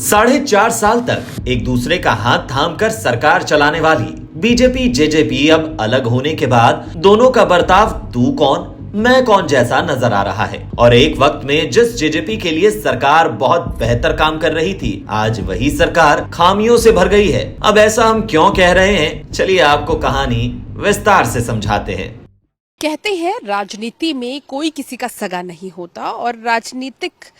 4.5 साल तक एक दूसरे का हाथ थामकर सरकार चलाने वाली बीजेपी जेजेपी अब अलग होने के बाद दोनों का बर्ताव तू कौन मैं कौन जैसा नजर आ रहा है। और एक वक्त में जिस जेजेपी के लिए सरकार बहुत बेहतर काम कर रही थी, आज वही सरकार खामियों से भर गई है। अब ऐसा हम क्यों कह रहे हैं, चलिए आपको कहानी विस्तार से समझाते हैं। कहते हैं राजनीति में कोई किसी का सगा नहीं होता, और राजनीतिक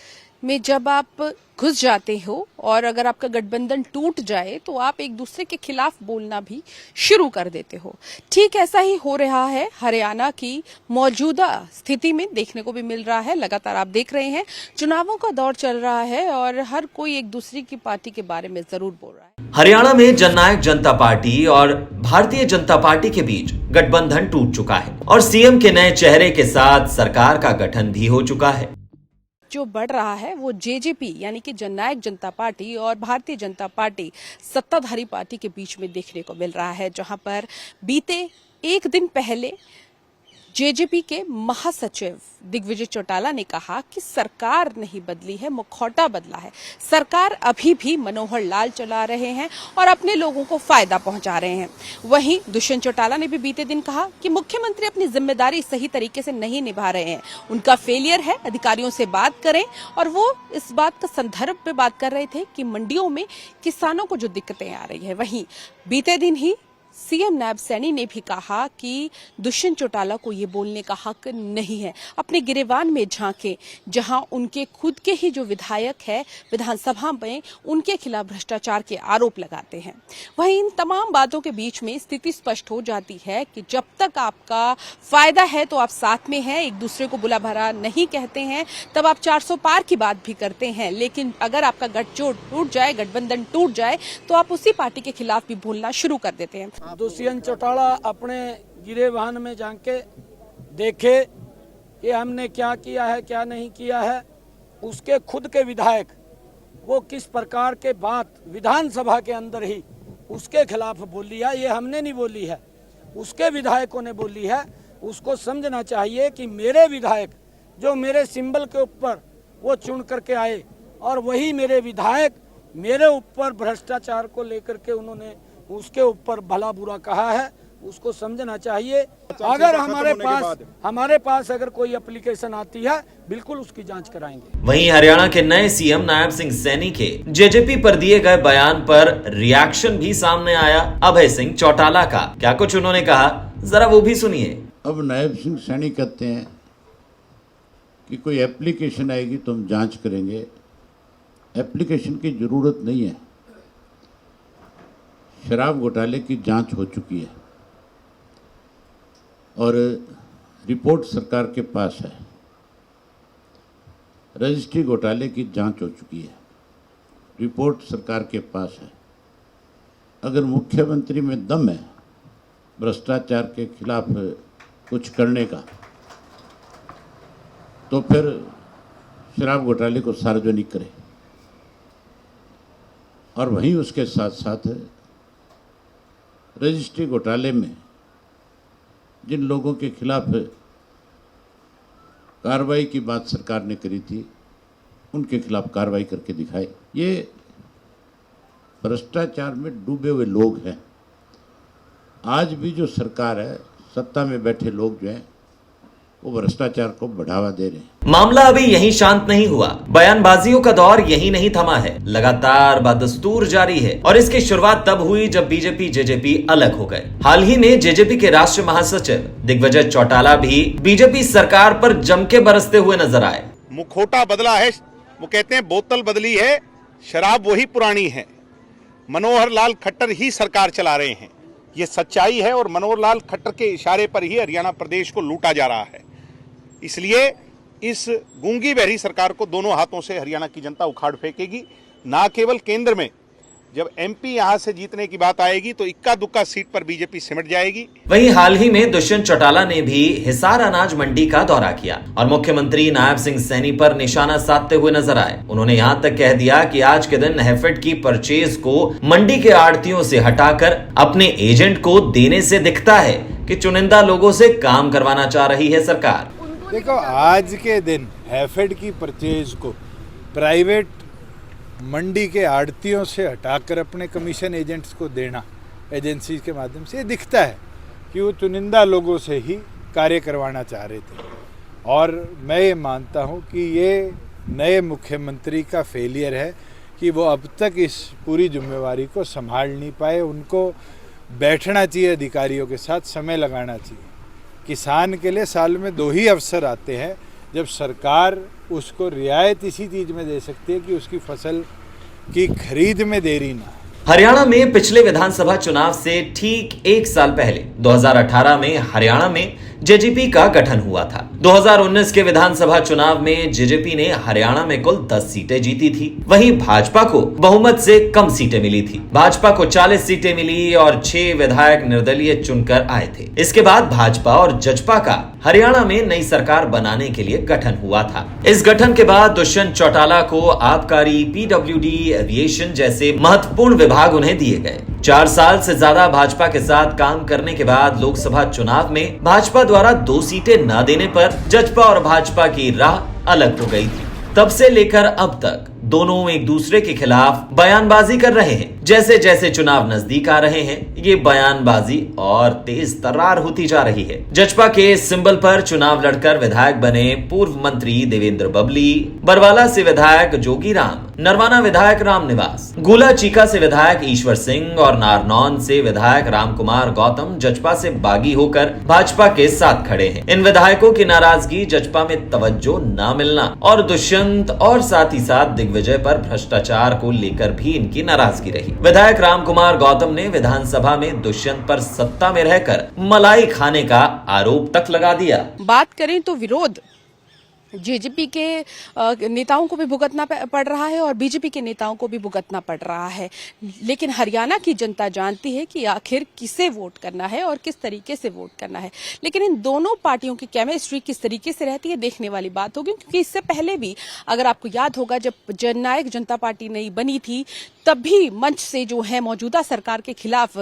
में जब आप घुस जाते हो और अगर आपका गठबंधन टूट जाए तो आप एक दूसरे के खिलाफ बोलना भी शुरू कर देते हो। ठीक ऐसा ही हो रहा है हरियाणा की मौजूदा स्थिति में, देखने को भी मिल रहा है। लगातार आप देख रहे हैं चुनावों का दौर चल रहा है और हर कोई एक दूसरे की पार्टी के बारे में जरूर बोल रहा है। हरियाणा में जननायक जनता पार्टी और भारतीय जनता पार्टी के बीच गठबंधन टूट चुका है और सीएम के नए चेहरे के साथ सरकार का गठन भी हो चुका है। जो बढ़ रहा है वो जेजेपी यानी कि जननायक जनता पार्टी और भारतीय जनता पार्टी सत्ताधारी पार्टी के बीच में देखने को मिल रहा है, जहां पर बीते एक दिन पहले जेजेपी के महासचिव दिग्विजय चौटाला ने कहा कि सरकार नहीं बदली है, मुखौटा बदला है। सरकार अभी भी मनोहर लाल चला रहे हैं और अपने लोगों को फायदा पहुंचा रहे हैं। वहीं दुष्यंत चौटाला ने भी बीते दिन कहा कि मुख्यमंत्री अपनी जिम्मेदारी सही तरीके से नहीं निभा रहे हैं, उनका फेलियर है, अधिकारियों से बात करें। और वो इस बात का संदर्भ पे बात कर रहे थे कि मंडियों में किसानों को जो दिक्कतें आ रही है। वहीं बीते दिन ही सीएम नायब सैनी ने भी कहा कि दुष्यंत चौटाला को ये बोलने का हक नहीं है, अपने गिरेबान में झांके, जहां उनके खुद के ही जो विधायक है विधानसभा में उनके खिलाफ भ्रष्टाचार के आरोप लगाते हैं। वहीं इन तमाम बातों के बीच में स्थिति स्पष्ट हो जाती है कि जब तक आपका फायदा है तो आप साथ में हैं, एक दूसरे को बुला भरा नहीं कहते हैं, तब आप 400 पार की बात भी करते हैं। लेकिन अगर आपका गठजोड़ टूट जाए, गठबंधन टूट जाए, तो आप उसी पार्टी के खिलाफ भी बोलना शुरू कर देते हैं। दुष्यंत चौटाला अपने गिरेबान में जाके देखे कि हमने क्या किया है क्या नहीं किया है। उसके खुद के विधायक वो किस प्रकार के बात विधानसभा के अंदर ही उसके खिलाफ बोली है, ये हमने नहीं बोली है, उसके विधायकों ने बोली है। उसको समझना चाहिए कि मेरे विधायक जो मेरे सिंबल के ऊपर वो चुन करके आए और वही मेरे विधायक मेरे ऊपर भ्रष्टाचार को लेकर के उन्होंने उसके ऊपर भला बुरा कहा है, उसको समझना चाहिए। अगर हमारे पास अगर कोई एप्लीकेशन आती है, बिल्कुल उसकी जांच कराएंगे। वहीं हरियाणा के नए सीएम नायब सिंह सैनी के जेजेपी पर दिए गए बयान पर रिएक्शन भी सामने आया। अभय सिंह चौटाला का क्या कुछ उन्होंने कहा, जरा वो भी सुनिए। अब नायब सिंह सैनी कहते हैं कि कोई एप्लीकेशन आएगी तो हम जांच करेंगे। एप्लीकेशन की जरूरत नहीं है, शराब घोटाले की जांच हो चुकी है और रिपोर्ट सरकार के पास है। रजिस्ट्री घोटाले की जांच हो चुकी है, रिपोर्ट सरकार के पास है। अगर मुख्यमंत्री में दम है भ्रष्टाचार के खिलाफ कुछ करने का, तो फिर शराब घोटाले को सार्वजनिक करे और वहीं उसके साथ साथ रजिस्ट्री घोटाले में जिन लोगों के खिलाफ कार्रवाई की बात सरकार ने करी थी, उनके खिलाफ कार्रवाई करके दिखाए। ये भ्रष्टाचार में डूबे हुए लोग हैं। आज भी जो सरकार है, सत्ता में बैठे लोग जो हैं, वो भ्रष्टाचार को बढ़ावा दे रहे हैं। मामला अभी यहीं शांत नहीं हुआ, बयानबाजियों का दौर यहीं नहीं थमा है, लगातार बदस्तूर जारी है। और इसकी शुरुआत तब हुई जब बीजेपी जेजेपी अलग हो गए। हाल ही में जेजेपी के राष्ट्रीय महासचिव दिग्विजय चौटाला भी बीजेपी सरकार पर जम के बरसते हुए नजर आए। मुखौटा बदला है, वो कहते हैं बोतल बदली है, शराब वही पुरानी है। मनोहर लाल खट्टर ही सरकार चला रहे हैं, ये सच्चाई है। और मनोहर लाल खट्टर के इशारे पर ही हरियाणा प्रदेश को लूटा जा रहा है। इसलिए इस गूंगी बहरी सरकार को दोनों हाथों से हरियाणा की जनता उखाड़ फेंकेगी। ना केवल केंद्र में, जब एमपी यहां से जीतने की बात आएगी तो इक्का दुक्का सीट पर बीजेपी सिमट जाएगी। वहीं हाल ही में दुष्यंत चौटाला ने भी हिसार अनाज मंडी का दौरा किया और मुख्यमंत्री नायब सिंह सैनी पर निशाना साधते हुए नजर आए। उन्होंने यहां तक कह दिया कि आज के दिन हैफेड की परचेज को मंडी के आड़तियों से हटाकर अपने एजेंट को देने से दिखता है कि चुनिंदा लोगों से काम करवाना चाह रही है सरकार। देखो, आज के दिन हैफेड की परचेज को प्राइवेट मंडी के आड़तियों से हटाकर अपने कमीशन एजेंट्स को देना एजेंसी के माध्यम से, ये दिखता है कि वो चुनिंदा लोगों से ही कार्य करवाना चाह रहे थे। और मैं ये मानता हूँ कि ये नए मुख्यमंत्री का फेलियर है कि वो अब तक इस पूरी जिम्मेवारी को संभाल नहीं पाए। उनको बैठना चाहिए अधिकारियों के साथ, समय लगाना चाहिए। किसान के लिए साल में 2 ही अवसर आते हैं जब सरकार उसको रियायत इसी चीज़ में दे सकती है कि उसकी फसल की खरीद में देरी ना। हरियाणा में पिछले विधानसभा चुनाव से ठीक 1 साल पहले 2018 में हरियाणा में जेजेपी का गठन हुआ था। 2019 के विधानसभा चुनाव में जेजेपी ने हरियाणा में कुल 10 सीटें जीती थी। वहीं भाजपा को बहुमत से कम सीटें मिली थी। भाजपा को 40 सीटें मिली और 6 विधायक निर्दलीय चुनकर आए थे। इसके बाद भाजपा और जजपा का हरियाणा में नई सरकार बनाने के लिए गठन हुआ था। इस गठन के बाद दुष्यंत चौटाला को आबकारी, पीडब्ल्यूडी, एविएशन जैसे महत्वपूर्ण विभाग उन्हें दिए गए। 4 साल से ज्यादा भाजपा के साथ काम करने के बाद लोकसभा चुनाव में भाजपा द्वारा 2 सीटें न देने पर जजपा और भाजपा की राह अलग हो गई थी। तब से लेकर अब तक दोनों एक दूसरे के खिलाफ बयानबाजी कर रहे हैं। जैसे जैसे चुनाव नजदीक आ रहे हैं, ये बयानबाजी और तेज तर्रार होती जा रही है। जजपा के सिंबल पर चुनाव लड़कर विधायक बने पूर्व मंत्री देवेंद्र बबली, बरवाला से विधायक जोगीराम, नरवाना विधायक रामनिवास, गुला चीका से विधायक ईश्वर सिंह और नारनौन से विधायक रामकुमार गौतम जजपा से बागी होकर भाजपा के साथ खड़े हैं। इन विधायकों की नाराजगी जजपा में तवज्जो न मिलना और दुष्यंत और साथ ही साथ दिग्विजय पर भ्रष्टाचार को लेकर भी इनकी नाराजगी रही। विधायक रामकुमार गौतम ने विधानसभा में दुष्यंत पर सत्ता में रहकर मलाई खाने का आरोप तक लगा दिया। बात करें तो विरोध जेजेपी के नेताओं को भी भुगतना पड़ रहा है और बीजेपी के नेताओं को भी भुगतना पड़ रहा है। लेकिन हरियाणा की जनता जानती है कि आखिर किसे वोट करना है और किस तरीके से वोट करना है। लेकिन इन दोनों पार्टियों की केमिस्ट्री किस तरीके से रहती है देखने वाली बात होगी, क्योंकि इससे पहले भी अगर आपको याद होगा जब जननायक जनता पार्टी नई बनी थी तब भी मंच से जो है मौजूदा सरकार के खिलाफ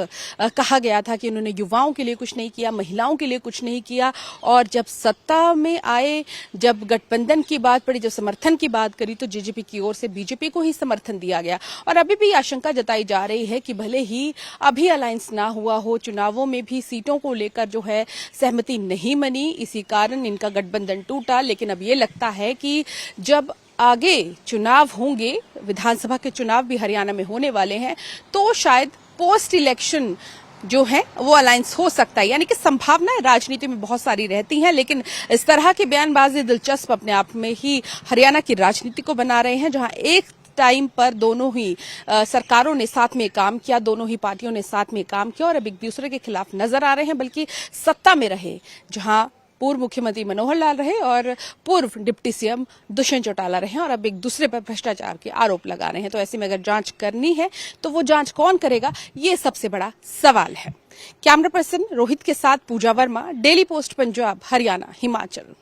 कहा गया था कि उन्होंने युवाओं के लिए कुछ नहीं किया, महिलाओं के लिए कुछ नहीं किया। और जब सत्ता में आए, जब गठबंधन की बात पड़ी, जब समर्थन की बात करी तो जेजेपी की ओर से बीजेपी को ही समर्थन दिया गया। और अभी भी आशंका जताई जा रही है कि भले ही अभी अलायंस ना हुआ हो, चुनावों में भी सीटों को लेकर जो है सहमति नहीं बनी, इसी कारण इनका गठबंधन टूटा। लेकिन अब ये लगता है कि जब आगे चुनाव होंगे, विधानसभा के चुनाव भी हरियाणा में होने वाले हैं, तो शायद पोस्ट इलेक्शन जो है वो अलायंस हो सकता है। यानी कि संभावनाएं राजनीति में बहुत सारी रहती हैं, लेकिन इस तरह की बयानबाजी दिलचस्प अपने आप में ही हरियाणा की राजनीति को बना रहे हैं, जहां एक टाइम पर दोनों ही सरकारों ने साथ में काम किया, दोनों ही पार्टियों ने साथ में काम किया और अब एक दूसरे के खिलाफ नजर आ रहे हैं। बल्कि सत्ता में रहे जहां पूर्व मुख्यमंत्री मनोहर लाल रहे और पूर्व डिप्टी सीएम दुष्यंत चौटाला रहे और अब एक दूसरे पर भ्रष्टाचार के आरोप लगा रहे हैं। तो ऐसे में अगर जांच करनी है तो वो जांच कौन करेगा, ये सबसे बड़ा सवाल है। कैमरा पर्सन रोहित के साथ पूजा वर्मा, डेली पोस्ट पंजाब, हरियाणा, हिमाचल।